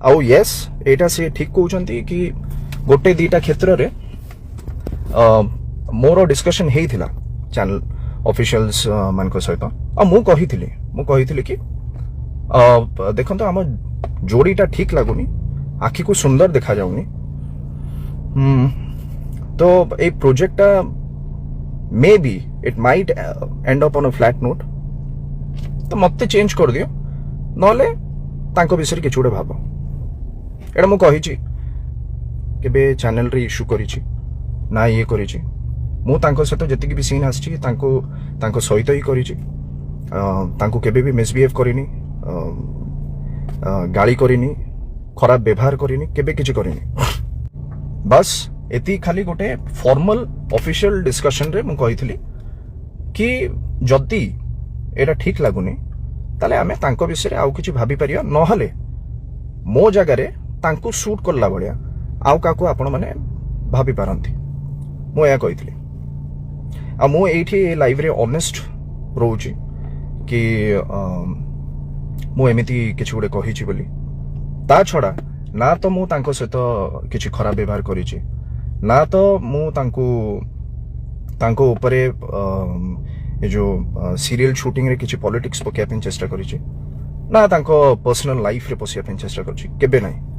आउ यस एटा से ठीक कहउचंती कि गोटे दीटा क्षेत्र रे मोर डिस्कशन हेइथिला चैनल ऑफिशियल्स मानक सहित आ मु कहिथिली कि देखंतो हम जोड़ीटा ठीक लागुनी आखि को सुंदर देखा जाउनी तो ए प्रोजेक्टटा maybe it might end up on a flat note तो मत चेंज कर दियो नले तांको विषय किछु गोटे भाव एटा मु कहिछि केबे चैनल रे इश्यू करिछि ना ये करिछि मु तांको सहित जतिक भी सीन आछि तांको सहित ही करिछि तांको केबे भी मिसबिहेव करिनी गाली करिनी खराब व्यवहार करिनी केबे किछि करिनी बस एती खाली गोटे फॉर्मल ऑफिशियल डिस्कशन रे मु कहिथिली कि जदी एटा ठीक लागुनी ताले आमे तांको विषय आउ किछि भाबी परिया नहले मो जगह रे तांको शूट करला बलिया आउ काको आपण माने भाबी पारंती मु या कहिथिली आ मु एठी लाइव रे ऑनेस्ट रहउची कि मु एमिति किछि गुडे कहिछि बोली ता छडा ना तो मु तांको सहित किछि खराब व्यवहार करिछि ना तो मु तांको ऊपर ये जो सीरियल शूटिंग रे किछि पॉलिटिक्स पकेया पे चेष्टा करिछि ना तांको पर्सनल लाइफ रे पसिया पे चेष्टा करिछि केबे नाही